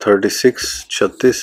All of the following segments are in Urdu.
36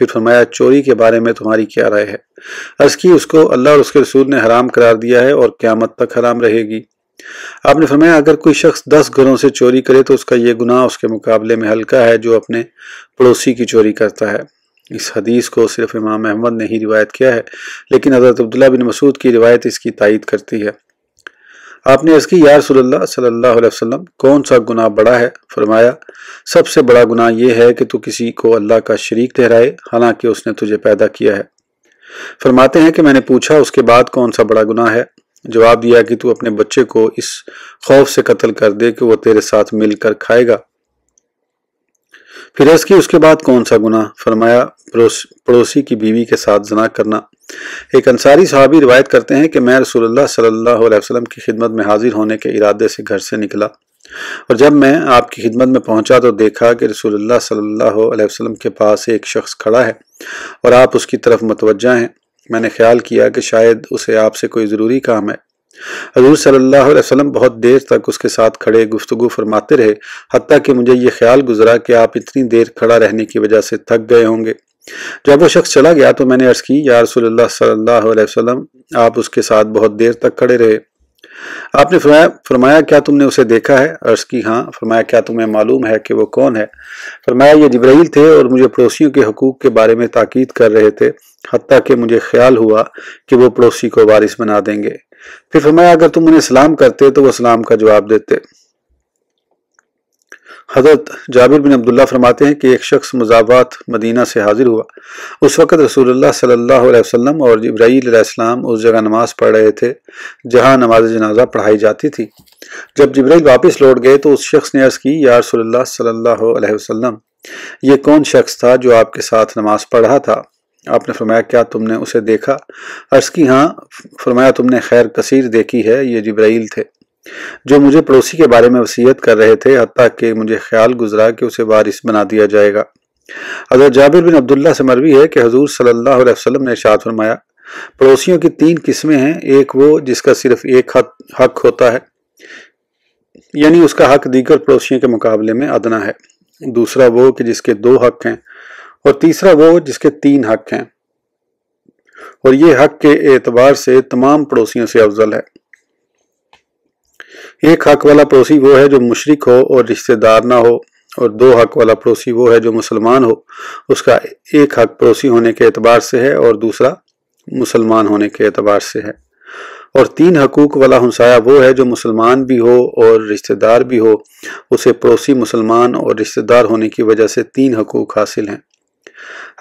پھر فرمایا چوری کے بارے میں تمہاری کیا رائے ہے؟ عرض کی اس کو اللہ اور اس کے رسول نے حرام قرار دیا ہے اور قیامت تک حرام رہے گی۔ آپ نے فرمایا اگر کوئی شخص 10 گھروں سے چوری کرے تو اس کا یہ گناہ اس کے مقابلے میں ہلکا ہے جو اپنے پڑوسی کی چوری کرتا ہے۔ اس حدیث کو صرف امام احمد نے ہی روایت کیا ہے، لیکن حضرت عبداللہ بن مسعود کی روایت اس کی تائید کرتی ہے۔ آپ نے عرض کی یا رسول اللہ صلی اللہ علیہ وسلم کون سا گناہ بڑا ہے؟ فرمایا سب سے بڑا گناہ یہ ہے کہ تو کسی کو اللہ کا شریک ٹھہرائے حالانکہ اس نے تجھے پیدا کیا ہے۔ فرماتے ہیں کہ میں نے پوچھا اس کے بعد کون سا بڑا گناہ ہے؟ جواب دیا کہ تو اپنے بچے کو اس خوف سے قتل کر دے کہ وہ تیرے ساتھ مل کر کھائے گا۔ پھر عرض کی اس کے بعد کون سا گناہ؟ فرمایا پڑوسی کی بیوی کے ساتھ زنا کرنا۔ ایک انصاری صحابی روایت کرتے ہیں کہ میں رسول اللہ صلی اللہ علیہ وسلم کی خدمت میں حاضر ہونے کے ارادے سے گھر سے نکلا، اور جب میں آپ کی خدمت میں پہنچا تو دیکھا کہ رسول اللہ صلی اللہ علیہ وسلم کے پاس ایک شخص کھڑا ہے اور آپ اس کی طرف متوجہ ہیں۔ میں نے خیال کیا کہ شاید اسے آپ سے کوئی ضروری کام ہے۔ حضور صلی اللہ علیہ وسلم بہت دیر تک اس کے ساتھ کھڑے گفتگو فرماتے رہے، حتیٰ کہ مجھے یہ خیال گزرا کہ آپ اتنی دیر کھڑا رہنے کی وجہ سے تھک گئے ہوں گے۔ جب وہ شخص چلا گیا تو میں نے عرض کی یا رسول اللہ صلی اللہ علیہ وسلم آپ اس کے ساتھ بہت دیر تک کھڑے رہے۔ آپ نے فرمایا کیا تم نے اسے دیکھا ہے؟ عرض کی ہاں۔ فرمایا کیا تمہیں معلوم ہے کہ وہ کون ہے؟ فرمایا یہ جبرائیل تھے اور مجھے پڑوسیوں کے حقوق کے بارے میں تاکید کر رہے تھے، حتیٰ کہ مجھے خیال ہوا کہ وہ پڑوسی کو وارث بنا دیں گے۔ پھر فرمایا اگر تم انہیں سلام کرتے تو وہ سلام کا جواب دیتے۔ حضرت جابر بن عبداللہ فرماتے ہیں کہ ایک شخص مضافات مدینہ سے حاضر ہوا۔ اس وقت رسول اللہ صلی اللہ علیہ وسلم اور جبرائیل علیہ السلام اس جگہ نماز پڑھ رہے تھے جہاں نماز جنازہ پڑھائی جاتی تھی۔ جب جبرائیل واپس لوٹ گئے تو اس شخص نے عرض کی یا رسول اللہ صلی اللہ علیہ وسلم یہ کون شخص تھا جو آپ کے ساتھ نماز پڑھ رہا تھا؟ آپ نے فرمایا کیا تم نے اسے دیکھا؟ عرض کی ہاں۔ فرمایا تم نے خیر کثیر دیکھی ہے، یہ جبرائیل تھے جو مجھے پڑوسی کے بارے میں وصیت کر رہے تھے، حتیٰ کہ مجھے خیال گزرا کہ اسے وارث بنا دیا جائے گا۔ حضرت جابر بن عبداللہ سے مروی ہے کہ حضور صلی اللہ علیہ وسلم نے ارشاد فرمایا پڑوسیوں کی 3 قسمیں ہیں، ایک وہ جس کا صرف ایک حق ہوتا ہے، یعنی اس کا حق دیگر پڑوسیوں کے مقابلے میں ادنا ہے، دوسرا وہ کہ جس کے 2 حق ہیں، اور تیسرا وہ جس کے 3 حق ہیں، اور یہ حق کے اعتبار سے تمام پڑوسیوں سے افضل ہے۔ ایک حق والا پڑوسی وہ ہے جو مشرک ہو اور رشتہ دار نہ ہو، اور 2 حق والا پڑوسی وہ ہے جو مسلمان ہو، اس کا ایک حق پڑوسی ہونے کے اعتبار سے ہے اور دوسرا مسلمان ہونے کے اعتبار سے ہے، اور 3 حقوق والا ہمسایہ وہ ہے جو مسلمان بھی ہو اور رشتہ دار بھی ہو، اسے پڑوسی مسلمان اور رشتہ دار ہونے کی وجہ سے 3 حقوق حاصل ہیں۔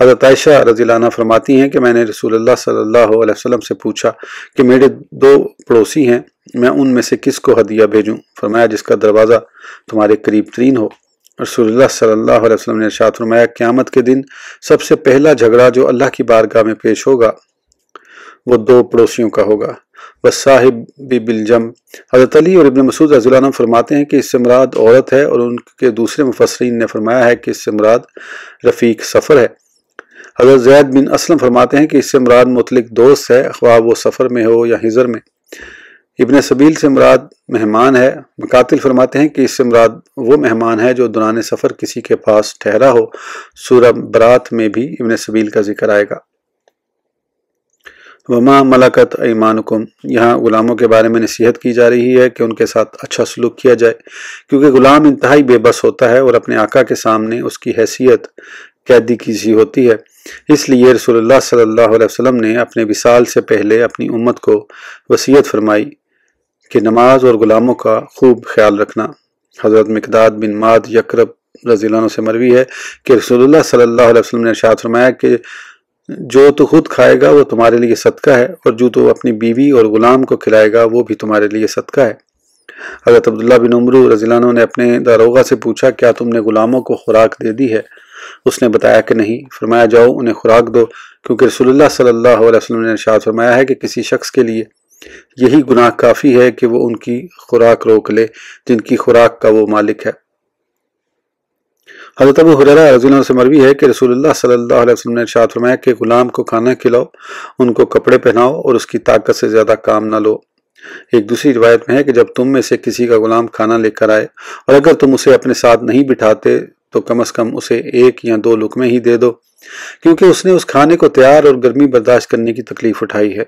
حضرت عائشہ رضی اللہ عنہ فرماتی ہیں کہ میں نے رسول اللہ صلی اللہ علیہ وسلم سے پوچھا کہ میرے 2 پڑوسی ہیں، میں ان میں سے کس کو ہدیہ بھیجوں؟ فرمایا جس کا دروازہ تمہارے قریب ترین ہو۔ رسول اللہ صلی اللہ علیہ وسلم نے ارشاد فرمایا قیامت کے دن سب سے پہلا جھگڑا جو اللہ کی بارگاہ میں پیش ہوگا وہ 2 پڑوسیوں کا ہوگا، والصاحب بالجنب۔ حضرت علی اور ابن مسعود رضی اللہ عنہ فرماتے ہیں کہ اس سے مراد عورت ہے، اور ان کے دوسرے مفسرین نے فرمایا ہے کہ اس سے مراد رفیق سفر ہے۔ حضرت زید بن اسلم فرماتے ہیں کہ اس سے مراد مطلق دوست ہے، خواہ وہ سفر میں ہو یا حضر میں۔ ابن سبیل سے مراد مہمان ہے۔ مقاتل فرماتے ہیں کہ اس سے مراد وہ مہمان ہے جو دوران سفر کسی کے پاس ٹھہرا ہو۔ سورہ برات میں بھی ابن سبیل کا ذکر آئے گا۔ وما ملکت ایمانکم، یہاں غلاموں کے بارے میں نصیحت کی جا رہی ہے کہ ان کے ساتھ اچھا سلوک کیا جائے، کیونکہ غلام انتہائی بے بس ہوتا ہے اور اپنے آقا کے سامنے اس کی حیثیت قیدی کی سی ہوتی ہے۔ اس لیے رسول اللہ صلی اللہ علیہ وسلم نے اپنے وصال سے پہلے اپنی امت کو وصیت فرمائی کہ نماز اور غلاموں کا خوب خیال رکھنا۔ حضرت مقداد بن معد یکرب رضی اللہ عنہ سے مروی ہے کہ رسول اللہ صلی اللہ علیہ وسلم نے ارشاد فرمایا کہ جو تو خود کھائے گا وہ تمہارے لیے صدقہ ہے، اور جو تو اپنی بیوی اور غلام کو کھلائے گا وہ بھی تمہارے لیے صدقہ ہے۔ حضرت عبداللہ بن عمرو رضی اللہ عنہ نے اپنے داروغہ سے پوچھا کیا تم نے غلاموں کو خوراک دے دی ہے؟ اس نے بتایا کہ نہیں۔ فرمایا جاؤ انہیں خوراک دو، کیونکہ رسول اللہ صلی اللہ علیہ وسلم نے ارشاد فرمایا ہے کہ کسی شخص کے لیے یہی گناہ کافی ہے کہ وہ ان کی خوراک روک لے جن کی خوراک کا وہ مالک ہے۔ حضرت ابو ہریرہ رضی اللہ عنہ سے مروی ہے کہ رسول اللہ صلی اللہ علیہ وسلم نے ارشاد فرمایا کہ غلام کو کھانا کھلاؤ، ان کو کپڑے پہناؤ اور اس کی طاقت سے زیادہ کام نہ لو۔ ایک دوسری روایت میں ہے کہ جب تم میں سے کسی کا غلام کھانا لے کر آئے اور اگر تم اسے اپنے ساتھ نہیں بٹھاتے تو کم از کم اسے 1 یا 2 لقمے ہی دے دو، کیونکہ اس نے اس کھانے کو تیار اور گرمی برداشت کرنے کی تکلیف اٹھائی ہے۔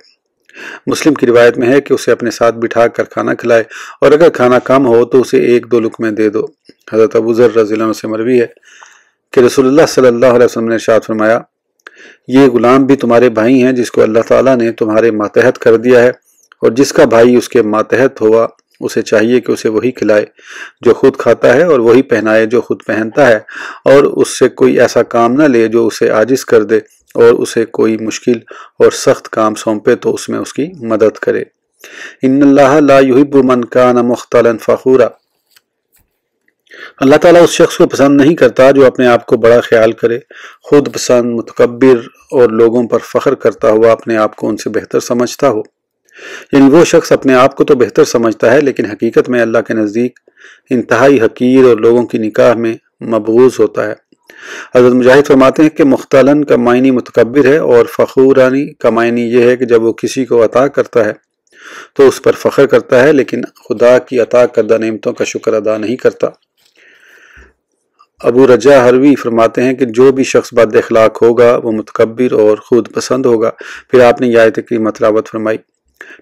مسلم کی روایت میں ہے کہ اسے اپنے ساتھ بٹھا کر کھانا کھلائے، اور اگر کھانا کم ہو تو اسے 1-2 لقمے دے دو۔ حضرت ابو ذر رضی اللہ عنہ سے مروی ہے کہ رسول اللہ صلی اللہ علیہ وسلم نے ارشاد فرمایا، یہ غلام بھی تمہارے بھائی ہیں جس کو اللہ تعالیٰ نے تمہارے ماتحت کر دیا ہے، اور جس کا بھائی اس کے ماتحت ہوا اسے چاہیے کہ اسے وہی کھلائے جو خود کھاتا ہے، اور وہی پہنائے جو خود پہنتا ہے، اور اس سے کوئی ایسا کام نہ لے جو اسے عاجز کر دے، اور اسے کوئی مشکل اور سخت کام سونپے تو اس میں اس کی مدد کرے۔ ان اللہ لا یحب من کان مختالا فخورا، اللہ تعالیٰ اس شخص کو پسند نہیں کرتا جو اپنے آپ کو بڑا خیال کرے، خود پسند، متکبر اور لوگوں پر فخر کرتا ہوا اپنے آپ کو ان سے بہتر سمجھتا ہو۔ یعنی وہ شخص اپنے آپ کو تو بہتر سمجھتا ہے لیکن حقیقت میں اللہ کے نزدیک انتہائی حقیر اور لوگوں کی نگاہ میں مبغوض ہوتا ہے۔ حضرت مجاہد فرماتے ہیں کہ مختالن کا معنی متکبر ہے، اور فخورانی کا معنی یہ ہے کہ جب وہ کسی کو عطا کرتا ہے تو اس پر فخر کرتا ہے لیکن خدا کی عطا کردہ نعمتوں کا شکر ادا نہیں کرتا۔ ابو رجا حروی فرماتے ہیں کہ جو بھی شخص بد اخلاق ہوگا وہ متکبر اور خود پسند ہوگا۔ پھر آپ نے یہ آیت کریمہ تلاوت فرمائی،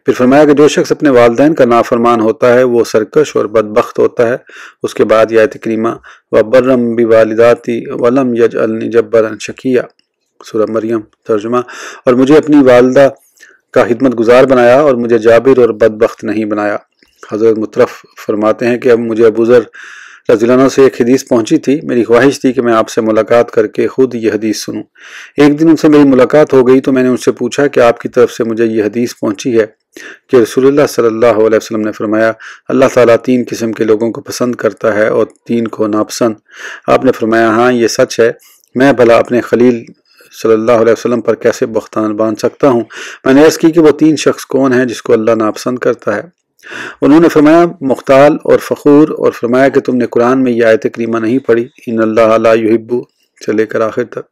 پھر فرمایا کہ جو شخص اپنے والدین کا نافرمان ہوتا ہے وہ سرکش اور بدبخت ہوتا ہے۔ اس کے بعد یہ آیت کریمہ وَبَرًّا بِوَالِدَاتِي وَلَمْ يَجْعَلْنِي جَبَّارًا شَقِيًّا، سورہ مریم ترجمہ، اور مجھے اپنی والدہ کا خدمت گزار بنایا اور مجھے جابر اور بدبخت نہیں بنایا۔ حضرت مطرف فرماتے ہیں کہ اب مجھے ابو ذر رضی اللہ عنہ سے ایک حدیث پہنچی تھی، میری خواہش تھی کہ میں آپ سے ملاقات کر کے خود یہ حدیث سنوں۔ ایک دن ان سے میری ملاقات ہو گئی تو میں نے ان سے پوچھا کہ آپ کی طرف سے مجھے یہ حدیث پہنچی ہے کہ رسول اللہ صلی اللہ علیہ وسلم نے فرمایا، اللہ تعالیٰ 3 قسم کے لوگوں کو پسند کرتا ہے اور 3 کو ناپسند۔ آپ نے فرمایا ہاں یہ سچ ہے، میں بھلا اپنے خلیل صلی اللہ علیہ وسلم پر کیسے بہتان باندھ سکتا ہوں؟ میں نے عرض کی کہ وہ 3 شخص کون ہیں جس کو اللہ ناپسند کرتا ہے؟ انہوں نے فرمایا مختال اور فخور، اور فرمایا کہ تم نے قرآن میں یہ آیت کریمہ نہیں پڑھی، ان اللہ لا یحب سے لے کر آخر تک۔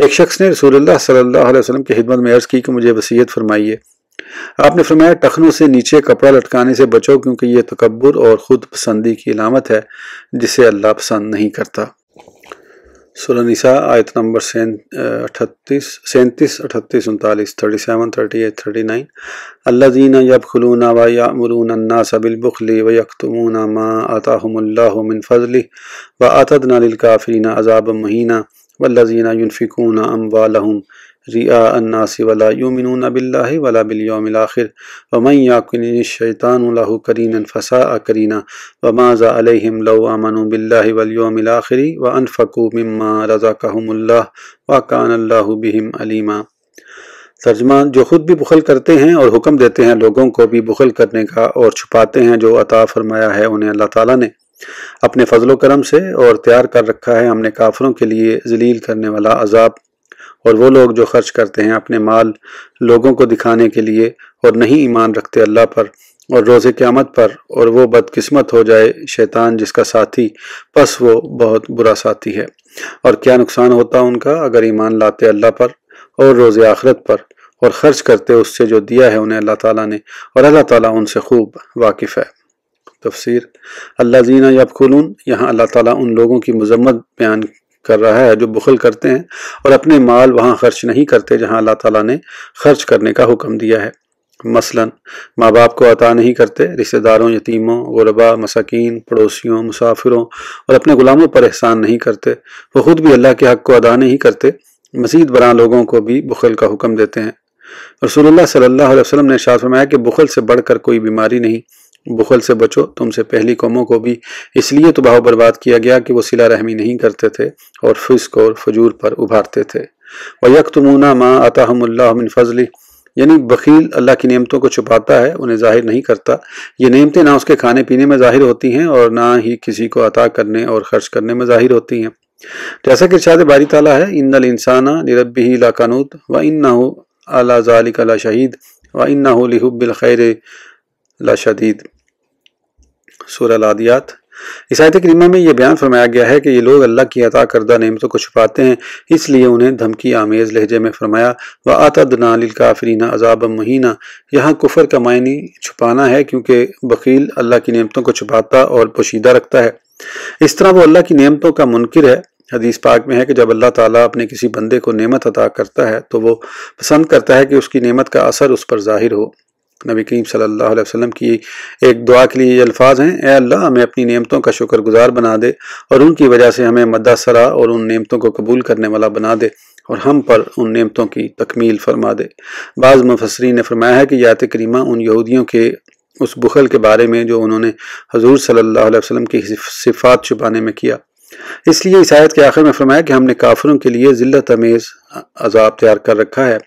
ایک شخص نے رسول اللہ صلی اللہ علیہ وسلم کی خدمت میں عرض کی کہ مجھے وصیت فرمائیے۔ آپ نے فرمایا ٹخنوں سے نیچے کپڑا لٹکانے سے بچو، کیونکہ یہ تکبر اور خود پسندی کی علامت ہے جسے اللہ پسند نہیں کرتا۔ سورہ نساء آیت نمبر 37، 38، 39، 37، 38، 39۔ الذین یبخلون ویأمرون الناس بالبخل ویکتمون ما آتاہم اللہ من فضلہ واعتدنا للکافرین عذابا مہینا والذین ینفقون اموالہم رئاء الناس ولا یؤمنون باللہ ولا بالیوم الآخر ومن یکن الشیطان لہ قرینا فساء قرینا وماذا علیہم لو آمنوا باللہ والیوم الآخر وانفقوا مما رزقہم اللہ وکان اللہ بہم علیما۔ ترجمہ، جو خود بھی بخل کرتے ہیں اور حکم دیتے ہیں لوگوں کو بھی بخل کرنے کا، اور چھپاتے ہیں جو عطا فرمایا ہے انہیں اللہ تعالیٰ نے اپنے فضل و کرم سے، اور تیار کر رکھا ہے ہم نے کافروں کے لیے ذلیل کرنے والا عذاب۔ اور وہ لوگ جو خرچ کرتے ہیں اپنے مال لوگوں کو دکھانے کے لیے اور نہیں ایمان رکھتے اللہ پر اور روز قیامت پر، اور وہ بدقسمت ہو جائے شیطان جس کا ساتھی، پس وہ بہت برا ساتھی ہے۔ اور کیا نقصان ہوتا ان کا اگر ایمان لاتے اللہ پر اور روز آخرت پر، اور خرچ کرتے اس سے جو دیا ہے انہیں اللہ تعالیٰ نے، اور اللہ تعالیٰ ان سے خوب واقف ہے۔ تفسیر، الذین یبخلون، یہاں اللہ تعالیٰ ان لوگوں کی مذمت بیان کر رہا ہے جو بخل کرتے ہیں اور اپنے مال وہاں خرچ نہیں کرتے جہاں اللہ تعالیٰ نے خرچ کرنے کا حکم دیا ہے۔ مثلا ماں باپ کو عطا نہیں کرتے، رشتہ داروں، یتیموں، غرباء، مساکین، پڑوسیوں، مسافروں اور اپنے غلاموں پر احسان نہیں کرتے، وہ خود بھی اللہ کے حق کو ادا نہیں کرتے، مزید برآں لوگوں کو بھی بخل کا حکم دیتے ہیں۔ رسول اللہ صلی اللہ علیہ وسلم نے ارشاد فرمایا کہ بخل سے بڑھ کر کوئی بیماری نہیں، بخل سے بچو، تم سے پہلی قوموں کو بھی اس لیے تباہ و برباد کیا گیا کہ وہ صلہ رحمی نہیں کرتے تھے اور فسق اور فجور پر ابھارتے تھے۔ وَيَكْتُمُونَ مَا آتَاهُمُ اللَّهُ مِنْ فَضْلِهِ، یعنی بخیل اللہ کی نعمتوں کو چھپاتا ہے، انہیں ظاہر نہیں کرتا۔ یہ نعمتیں نہ اس کے کھانے پینے میں ظاہر ہوتی ہیں اور نہ ہی کسی کو عطا کرنے اور خرچ کرنے میں ظاہر ہوتی ہیں۔ جیسا کہ ارشاد باری تعالیٰ ہے، ان الانسان لربہ لکنود وانہ علی ذلک لشہید وانہ لحب الخیر لشدید، سورہ العادیات۔ اس آیت کریمہ میں یہ بیان فرمایا گیا ہے کہ یہ لوگ اللہ کی عطا کردہ نعمتوں کو چھپاتے ہیں، اس لیے انہیں دھمکی آمیز لہجے میں فرمایا وَأَعْتَدْنَا لِلْكَافِرِينَ عَذَابًا مُهِينًا۔ یہاں کفر کا معنی چھپانا ہے، کیونکہ بخیل اللہ کی نعمتوں کو چھپاتا اور پوشیدہ رکھتا ہے۔ اس طرح وہ اللہ کی نعمتوں کا منکر ہے۔ حدیث پاک میں ہے کہ جب اللہ تعالیٰ اپنے کسی بندے کو نعمت عطا کرتا ہے تو وہ پسند کرتا ہے کہ اس کی نعمت کا اثر اس پر ظاہر ہو۔ نبی کریم صلی اللہ علیہ وسلم کی ایک دعا کے لیے یہ الفاظ ہیں: اے اللہ ہمیں اپنی نعمتوں کا شکر گزار بنا دے اور ان کی وجہ سے ہمیں مدح سرا اور ان نعمتوں کو قبول کرنے والا بنا دے اور ہم پر ان نعمتوں کی تکمیل فرما دے۔ بعض مفسرین نے فرمایا ہے کہ یہ آیت کریمہ ان یہودیوں کے اس بخل کے بارے میں جو انہوں نے حضور صلی اللہ علیہ وسلم کی صفات چھپانے میں کیا۔ اس لیے اس آیت کے آخر میں فرمایا کہ ہم نے کافروں کے لیے ذلت امیز عذاب تیار کر رکھا ہے۔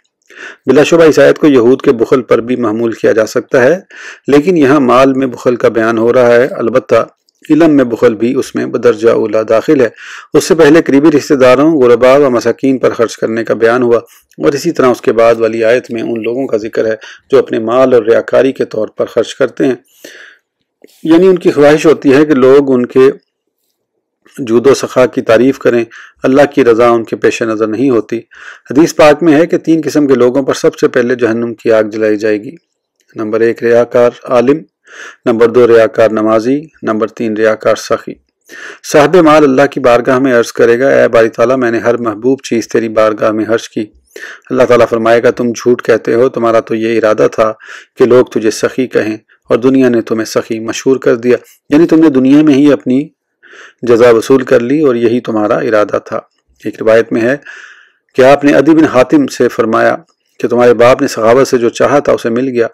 بلا شبہ اس آیت کو یہود کے بخل پر بھی محمول کیا جا سکتا ہے، لیکن یہاں مال میں بخل کا بیان ہو رہا ہے، البتہ علم میں بخل بھی اس میں بدرجہ اولا داخل ہے۔ اس سے پہلے قریبی رشتہ داروں، غرباء و مساکین پر خرچ کرنے کا بیان ہوا، اور اسی طرح اس کے بعد والی آیت میں ان لوگوں کا ذکر ہے جو اپنے مال اور ریاکاری کے طور پر خرچ کرتے ہیں، یعنی ان کی خواہش ہوتی ہے کہ لوگ ان کے جود و سخا کی تعریف کریں، اللہ کی رضا ان کے پیش نظر نہیں ہوتی۔ حدیث پاک میں ہے کہ 3 قسم کے لوگوں پر سب سے پہلے جہنم کی آگ جلائی جائے گی۔ نمبر 1 ریاکار عالم، نمبر 2 ریاکار نمازی، نمبر 3 ریاکار سخی۔ صاحب مال اللہ کی بارگاہ میں عرض کرے گا: اے باری تعالیٰ میں نے ہر محبوب چیز تیری بارگاہ میں خرچ کی۔ اللہ تعالیٰ فرمائے گا: تم جھوٹ کہتے ہو، تمہارا تو یہ ارادہ تھا کہ لوگ تجھے سخی کہیں اور دنیا نے تمہیں سخی مشہور کر دیا، یعنی تم نے دنیا میں ہی اپنی جزا وصول کر لی اور یہی تمہارا ارادہ تھا۔ ایک روایت میں ہے کہ آپ نے عدی بن حاتم سے فرمایا کہ تمہارے باپ نے سخاوت سے جو چاہا تھا اسے مل گیا۔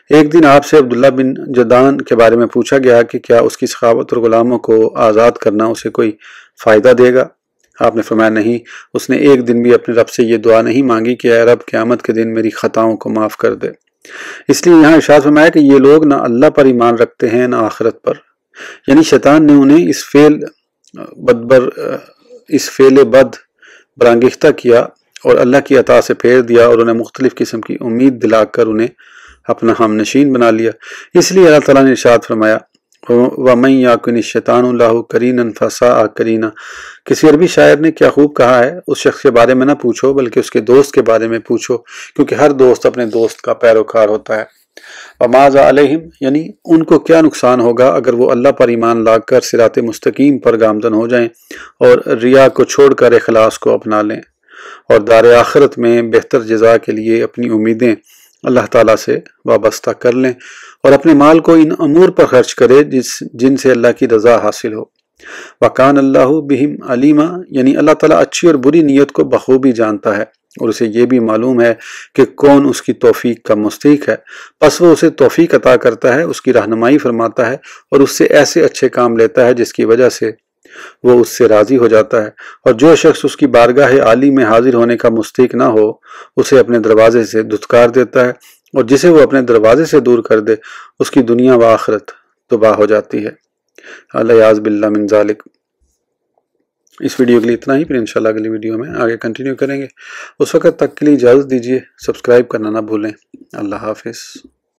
ایک دن آپ سے عبداللہ بن جدان کے بارے میں پوچھا گیا کہ کیا اس کی سخاوت اور غلاموں کو آزاد کرنا اسے کوئی فائدہ دے گا؟ آپ نے فرمایا نہیں، اس نے ایک دن بھی اپنے رب سے یہ دعا نہیں مانگی کہ اے رب قیامت کے دن میری خطاؤں کو معاف کر دے۔ اس لیے یہاں ارشاد فرمایا کہ یہ لوگ نہ اللہ پر ایمان رکھتے ہیں نہ آخرت پر، یعنی شیطان نے انہیں اس فعل بد برانگیختہ کیا اور اللہ کی عطا سے پھیر دیا اور انہیں مختلف قسم کی امید دلا کر انہیں اپنا ہم نشین بنا لیا۔ اس لیے اللہ تعالیٰ نے ارشاد فرمایا: وَمَن يَكُنِ الشَّيْطَانُ لَهُ قَرِينًا فَسَاءَ قَرِينًا۔ کسی عربی شاعر نے کیا خوب کہا ہے: اس شخص کے بارے میں نہ پوچھو بلکہ اس کے دوست کے بارے میں پوچھو، کیونکہ ہر دوست اپنے دوست کا پیروکار ہوتا ہے۔ وَمَاذَا عَلَيْهِمْ، یعنی ان کو کیا نقصان ہوگا اگر وہ اللہ پر ایمان لا کر صراط مستقیم پر گامزن ہو جائیں اور ریا کو چھوڑ کر اخلاص کو اپنا لیں اور دار آخرت میں بہتر جزا کے لیے اپنی امیدیں اللہ تعالیٰ سے وابستہ کر لیں اور اپنے مال کو ان امور پر خرچ کرے جن سے اللہ کی رضا حاصل ہو۔ وَكَانَ اللَّهُ بِهِمْ عَلِيمًا، یعنی اللہ تعالیٰ اچھی اور بری نیت کو بخوبی جانتا ہے اور اسے یہ بھی معلوم ہے کہ کون اس کی توفیق کا مستحق ہے، پس وہ اسے توفیق عطا کرتا ہے، اس کی رہنمائی فرماتا ہے اور اس سے ایسے اچھے کام لیتا ہے جس کی وجہ سے وہ اس سے راضی ہو جاتا ہے، اور جو شخص اس کی بارگاہ عالی میں حاضر ہونے کا مستحق نہ ہو اسے اپنے دروازے سے دھتکار دیتا ہے، اور جسے وہ اپنے دروازے سے دور کر دے اس کی دنیا و آخرت تباہ ہو جاتی ہے۔ الیاذ باللہ من ذالک۔ اس ویڈیو کے لیے اتنا ہی، پھر انشاءاللہ اگلی ویڈیو میں آگے کنٹینیو کریں گے۔ اس وقت تک کے لیے اجازت دیجیے، سبسکرائب کرنا نہ بھولیں۔ اللہ حافظ۔